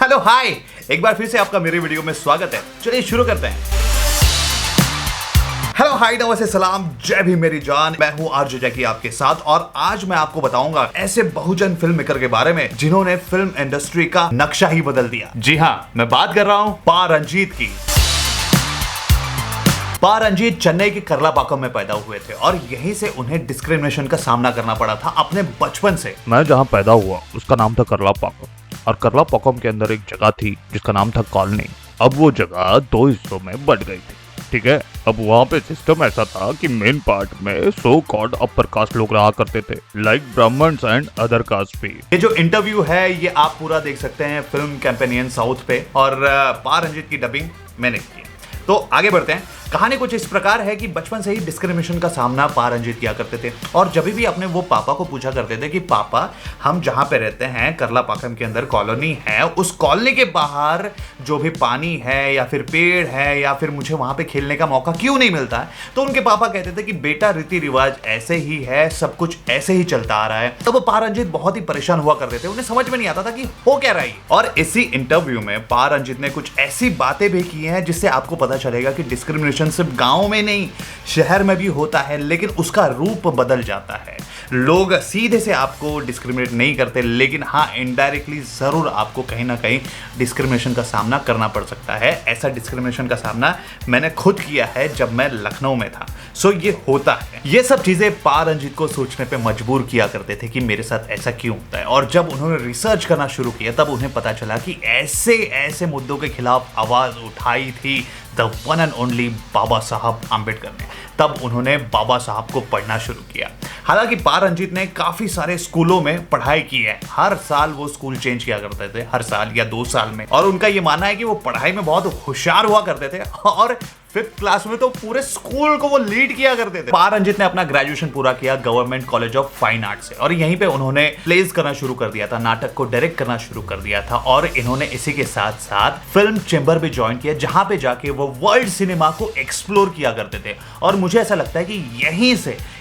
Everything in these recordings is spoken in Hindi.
हेलो हाय, एक बार फिर से आपका मेरे वीडियो में स्वागत है। चलिए शुरू करते हैं। हेलो हाय, नमस्ते, सलाम, जय भी मेरी जान। मैं हूं आरजे जैकी आपके साथ और आज मैं आपको बताऊंगा ऐसे बहुजन फिल्म मेकर के बारे में जिन्होंने फिल्म इंडस्ट्री का नक्शा ही बदल दिया। जी हाँ, मैं बात कर रहा हूं पा रंजीत की। पा रंजीत चेन्नई के करलापाकम में पैदा हुए थे और यहीं से उन्हें डिस्क्रिमिनेशन का सामना करना पड़ा था अपने बचपन से। मैं जहाँ पैदा हुआ उसका नाम था करलापाकम और करलापाकम के अंदर एक जगह थी जिसका नाम था कॉलोनी। अब वो जगह 2 हिस्सों में बट गई थी। ठीक है, अब वहाँ पे सिस्टम ऐसा था कि मेन पार्ट में सो कॉल्ड अपर कास्ट लोग रहा करते थे, like Brahmins and other caste भी। ये जो इंटरव्यू है ये आप पूरा देख सकते हैं फिल्म कैंपेनियन साउथ पे और पा रंजीत की डबिंग मैंने की है। तो आगे बढ़ते हैं। कहानी कुछ इस प्रकार है कि बचपन से ही डिस्क्रिमिनेशन का सामना पा रंजीत किया करते थे और जब भी अपने वो पापा को पूछा करते थे कि पापा, हम जहां पे रहते हैं करलापाकम के अंदर कॉलोनी है, उस कॉलोनी के बाहर जो भी पानी है या फिर पेड़ है या फिर मुझे वहां पे खेलने का मौका क्यों नहीं मिलता है, तो उनके पापा कहते थे कि बेटा रीति रिवाज ऐसे ही है, सब कुछ ऐसे ही चलता आ रहा है। तब वो पा रंजीत बहुत ही परेशान हुआ करते थे, उन्हें समझ में नहीं आता था कि हो क्या रहा है। और इसी इंटरव्यू में पा रंजीत ने कुछ ऐसी बातें भी की हैं जिससे आपको पता चलेगा कि डिस्क्रिमिनेशन सिर्फ गांव में नहीं, शहर में भी होता है, लेकिन उसका रूप बदल जाता है। लोग सीधे से आपको डिस्क्रिमिनेट नहीं करते, लेकिन हाँ, इनडायरेक्टली जरूर आपको कहीं ना कहीं डिस्क्रिमिनेशन का सामना करना पड़ सकता है। ऐसा डिस्क्रिमिनेशन का सामना मैंने खुद किया है जब मैं लखनऊ में था। सो ये होता है। ये सब चीजें पा रंजीत को सोचने पे मजबूर किया करते थे कि मेरे साथ ऐसा क्यों होता है। और जब उन्होंने रिसर्च करना शुरू किया तब उन्हें पता चला कि ऐसे ऐसे मुद्दों के खिलाफ आवाज उठाई थी द वन एंड ओनली बाबा साहब आम्बेडकर ने। तब उन्होंने बाबा साहब को पढ़ना शुरू किया। हालांकि पा रंजीत ने काफी सारे स्कूलों में पढ़ाई की है। हर साल वो स्कूल चेंज किया करते थे, हर साल या 2 साल में। और उनका ये मानना है कि वो पढ़ाई में बहुत होशियार हुआ करते थे और 5th क्लास में तो पूरे स्कूल को वो लीड किया करते थे। पा रंजीत ने अपना ग्रेजुएशन पूरा किया government college of fine art से और यहीं पे उन्होंने प्लेस करना शुरू कर दिया था, नाटक को डायरेक्ट करना शुरू कर दिया था। और इन्होंने इसी के साथ साथ फिल्म चेंबर भी ज्वाइन किया, जहां पे जाके वो वर्ल्ड सिनेमा को एक्सप्लोर किया करते थे। और मुझे ऐसा लगता है कि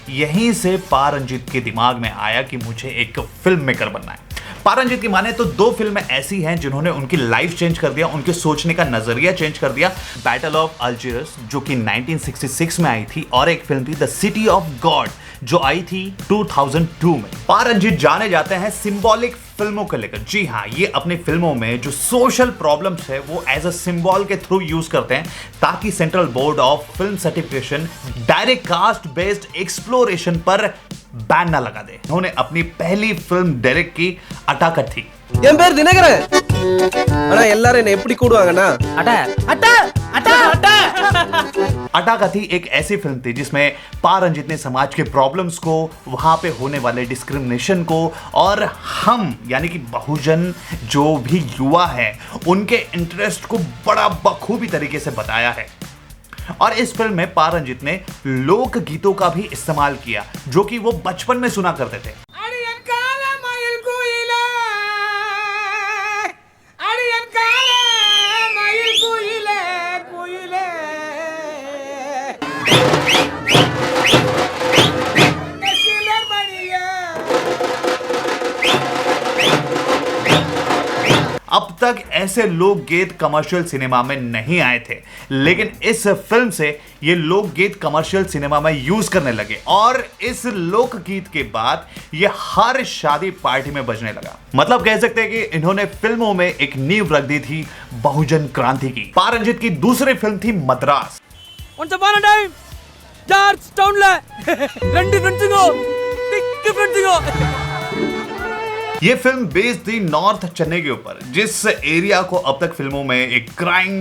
यहीं से पा रंजीत के दिमाग में आया कि मुझे एक फिल्म मेकर बनना है। पा रंजीत की माने तो 2 फिल्में ऐसी हैं जिन्होंने उनकी लाइफ चेंज कर दिया, उनके सोचने का नजरिया चेंज कर दिया। बैटल ऑफ अल्जीरस जो कि 1966 में आई थी और एक फिल्म थी द सिटी ऑफ गॉड जो आई थी 2002 में। पा रंजीत जाने जाते हैं सिंबॉलिक फिल्मों को लेकर। जी हाँ, ये अपनी फिल्मों में जो सोशल प्रॉब्लम्स है वो एज अ सिंबल के थ्रू यूज करते हैं ताकि central board of film certification direct caste based exploration पर बैन ना लगा दे। उन्होंने अपनी पहली फिल्म डायरेक्ट की अटाकथी। என் பேர் தினகரன். ஆனா எல்லாரும் என்ன எப்படி கூடுவாங்கன்னா அட அட அட அட। अटाकथी एक ऐसी फिल्म थी जिसमें पा रंजीत ने समाज के प्रॉब्लम्स को, वहां पे होने वाले डिस्क्रिमिनेशन को और हम यानी कि बहुजन जो भी युवा है उनके इंटरेस्ट को बड़ा बखूबी तरीके से बताया है। और इस फिल्म में पा रंजीत ने लोक गीतों का भी इस्तेमाल किया जो कि वो बचपन में सुना करते थे। अब तक ऐसे लोकगीत कमर्शियल सिनेमा में नहीं आए थे, लेकिन इस फिल्म से ये लोकगीत कमर्शियल सिनेमा में यूज करने लगे और इस लोकगीत के बाद ये हर शादी पार्टी में बजने लगा। मतलब कह सकते हैं कि इन्होंने फिल्मों में एक नींव रख दी थी बहुजन क्रांति की। पा रंजीत की दूसरी फिल्म थी Madras. once upon a time George டவுன்ல ரெண்டு ஃப்ரெண்ட்ஸுங்க திக்கு ஃப்ரெண்ட்ஸுங்க। ये फिल्म बेस्ड थी नॉर्थ चेन्नई के ऊपर, जिस एरिया को अब तक फिल्मों में एक क्राइम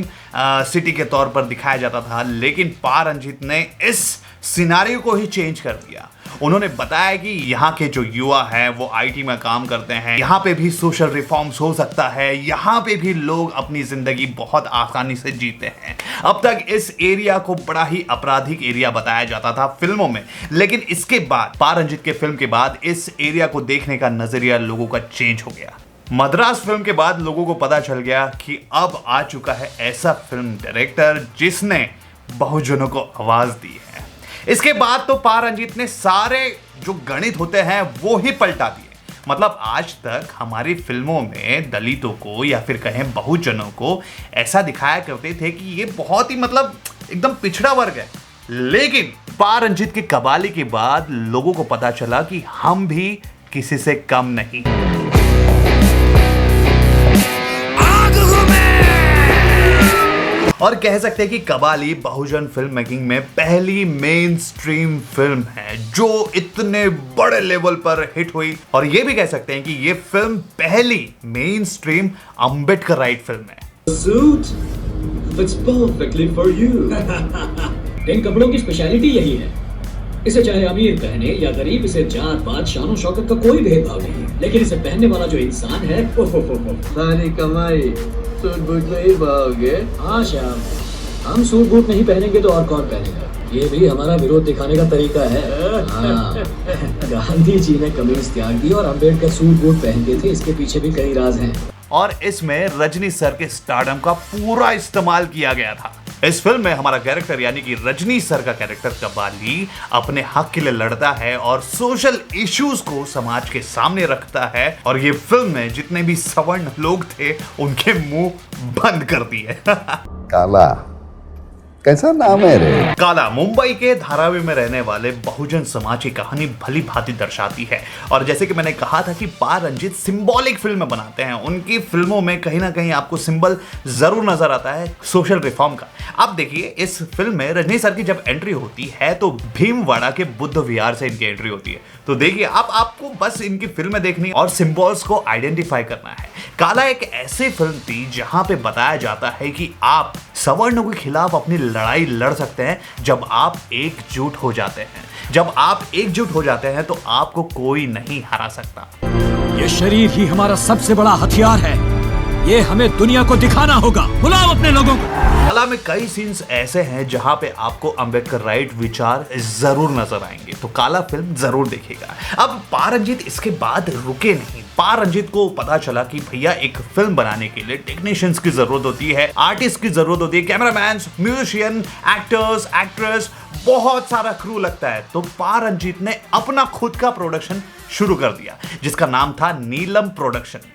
सिटी के तौर पर दिखाया जाता था, लेकिन पा रंजीत ने इस सिनारियो को ही चेंज कर दिया। उन्होंने बताया कि यहाँ के जो युवा हैं वो आईटी में काम करते हैं, यहाँ पे भी सोशल रिफॉर्म्स हो सकता है, यहाँ पे भी लोग अपनी जिंदगी बहुत आसानी से जीते हैं। अब तक इस एरिया को बड़ा ही आपराधिक एरिया बताया जाता था फिल्मों में, लेकिन इसके बाद पा रंजीत के फिल्म के बाद इस एरिया को देखने का नजरिया लोगों का चेंज हो गया। मद्रास फिल्म के बाद लोगों को पता चल गया कि अब आ चुका है ऐसा फिल्म डायरेक्टर जिसने बहुजनों को आवाज दी है। इसके बाद तो पा रंजीत ने सारे जो गणित होते हैं वो ही पलटा दिए। मतलब आज तक हमारी फिल्मों में दलितों को या फिर कहें बहुजनों को ऐसा दिखाया करते थे कि ये बहुत ही मतलब एकदम पिछड़ा वर्ग है। लेकिन पा रंजीत की कबाली के बाद लोगों को पता चला कि हम भी किसी से कम नहीं। और कह सकते हैं कि कबाली बहुजन फिल्म मेकिंग में पहली मेन स्ट्रीम फिल्म है जो इतने बड़े लेवल पर हिट हुई। और ये भी कह सकते हैं कि ये फिल्म पहली main stream Ambedkar right film है। Suit fits perfectly for you. इन कपड़ों की स्पेशलिटी यही है, इसे चाहे अमीर पहने या गरीब, इसे जात पात शान और शौकत का कोई भेदभाव नहीं है। लेकिन इसे पहनने वाला जो इंसान है, सारी कमाई सूट बूट में ही बहाओगे। हाँ श्याम, हम सूट बूट नहीं पहनेंगे तो और कौन पहनेगा? ये भी हमारा विरोध दिखाने का तरीका है। हाँ, गांधी जी ने कमीज त्याग दी और अम्बेडकर सूट बूट पहनते थे, इसके पीछे भी कई राज हैं। और इसमें रजनी सर के स्टारडम का पूरा इस्तेमाल किया गया था। इस फिल्म में हमारा कैरेक्टर यानी कि रजनी सर का कैरेक्टर कबाली अपने हक के लिए लड़ता है और सोशल इश्यूज को समाज के सामने रखता है। और ये फिल्म में जितने भी सवर्ण लोग थे उनके मुंह बंद कर दिए। काला कैसा नाम है रे? काला मुंबई के धारावी में रहने वाले बहुजन समाज की कहानी भली भांति दर्शाती है। और जैसे कि मैंने कहा था कि पा रंजीत सिंबॉलिक फिल्म बनाते हैं, उनकी फिल्मों में कहीं ना कहीं आपको सिंबल जरूर नजर आता है सोशल रिफॉर्म का। अब देखिए इस फिल्म में रजनी सर की जब एंट्री होती है तो भीमवाड़ा के बुद्ध विहार से इनकी एंट्री होती है। तो देखिए अब आपको बस इनकी फिल्में देखनी और सिंबल्स को आइडेंटिफाई करना है। काला एक ऐसी फिल्म थी जहां पे बताया जाता है कि आप सवर्णों के खिलाफ अपनी लड़ाई लड़ सकते हैं जब आप एकजुट हो जाते हैं। जब आप एकजुट हो जाते हैं तो आपको कोई नहीं हरा सकता। ये शरीर ही हमारा सबसे बड़ा हथियार है, ये हमें दुनिया को दिखाना होगा। बुलाओ अपने लोगों को। कला में कई सीन्स ऐसे हैं जहां पे आपको अंबेडकर राइट विचार जरूर नजर आएंगे, तो काला फिल्म जरूर देखिएगा। अब पा रंजीत इसके बाद रुके नहीं। पा रंजीत को पता चला कि भैया एक फिल्म बनाने के लिए टेक्नीशियंस की जरूरत होती है, आर्टिस्ट की जरूरत होती है, कैमरामैन, म्यूजिशियन, एक्टर्स, एक्ट्रेस, बहुत सारा क्रू लगता है। तो पा रंजीत ने अपना खुद का प्रोडक्शन शुरू कर दिया जिसका नाम था नीलम प्रोडक्शन।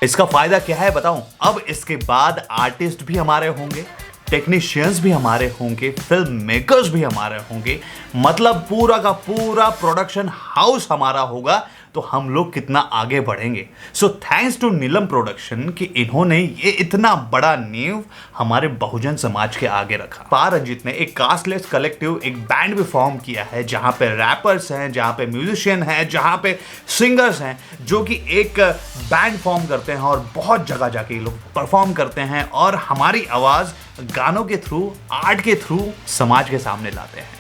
इसका फायदा क्या है बताऊं? अब इसके बाद आर्टिस्ट भी हमारे होंगे, टेक्नीशियंस भी हमारे होंगे, फिल्म मेकर्स भी हमारे होंगे, मतलब पूरा का पूरा प्रोडक्शन हाउस हमारा होगा। तो हम लोग कितना आगे बढ़ेंगे। So thanks to Neelam production कि इन्होंने ये इतना बड़ा नींव हमारे बहुजन समाज के आगे रखा। पा रंजीत ने एक कास्टलेस कलेक्टिव, एक बैंड भी फॉर्म किया है जहां पे रैपर्स हैं, जहां पे म्यूजिशियन हैं, जहां पे सिंगर्स हैं, जो कि एक बैंड फॉर्म करते हैं और बहुत जगह जाके ये लोग परफॉर्म करते हैं और हमारी आवाज गानों के थ्रू, आर्ट के थ्रू समाज के सामने लाते हैं।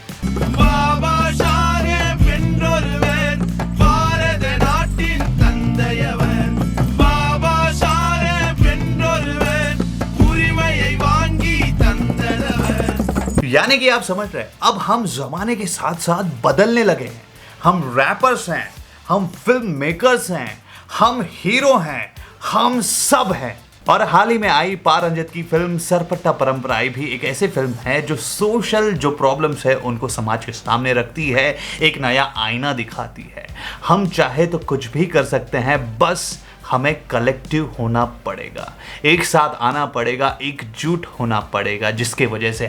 यानी कि आप समझ रहे हैं, अब हम जमाने के साथ साथ बदलने लगे हैं। हम रैपर्स हैं, हम फिल्म मेकर्स हैं, हम हीरो हैं, हम सब हैं। और हाल ही में आई पा रंजीत की फिल्म सरपट्टा परंपराएं भी एक ऐसी फिल्म है जो सोशल जो प्रॉब्लम्स है उनको समाज के सामने रखती है, एक नया आईना दिखाती है। हम चाहे तो कुछ भी कर सकते हैं, बस हमें कलेक्टिव होना पड़ेगा, एक साथ आना पड़ेगा, एकजुट होना पड़ेगा, जिसके वजह से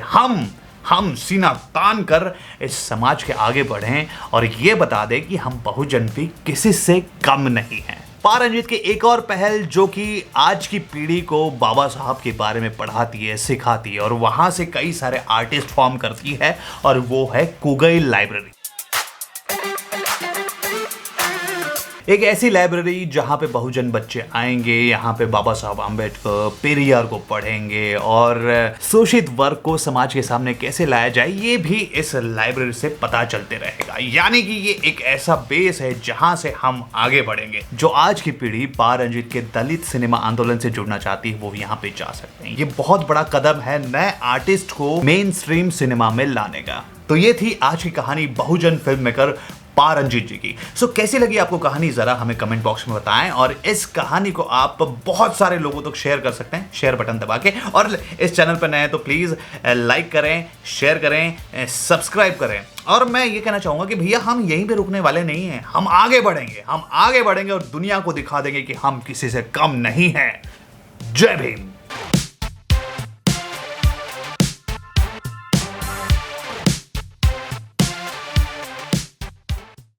हम सीना तान कर इस समाज के आगे बढ़ें और ये बता दें कि हम बहुजन भी किसी से कम नहीं हैं। पा रंजीत की एक और पहल जो कि आज की पीढ़ी को बाबा साहब के बारे में पढ़ाती है, सिखाती है और वहां से कई सारे आर्टिस्ट फॉर्म करती है, और वो है कुगई लाइब्रेरी। एक ऐसी लाइब्रेरी जहां पे बहुजन बच्चे आएंगे, यहाँ पे बाबा साहब आम्बेडकर, पेरियार को पढ़ेंगे और शोषित वर्ग को समाज के सामने कैसे लाया जाए ये भी इस लाइब्रेरी से पता चलते रहेगा। यानी कि ये एक ऐसा बेस है जहां से हम आगे बढ़ेंगे। जो आज की पीढ़ी पा रंजीत के दलित सिनेमा आंदोलन से जुड़ना चाहती है वो यहाँ पे जा सकते हैं। ये बहुत बड़ा कदम है नए आर्टिस्ट को मेन स्ट्रीम सिनेमा में लाने का। तो ये थी आज की कहानी बहुजन फिल्म मेकर पारंजित जी की। सो कैसी लगी आपको कहानी, जरा हमें कमेंट बॉक्स में बताएं, और इस कहानी को आप बहुत सारे लोगों तक शेयर कर सकते हैं, शेयर बटन दबा के। और इस चैनल पर नए हैं तो प्लीज लाइक करें, शेयर करें, सब्सक्राइब करें। और मैं ये कहना चाहूंगा कि भैया हम यहीं पे रुकने वाले नहीं हैं, हम आगे बढ़ेंगे और दुनिया को दिखा देंगे कि हम किसी से कम नहीं हैं। जय भीम।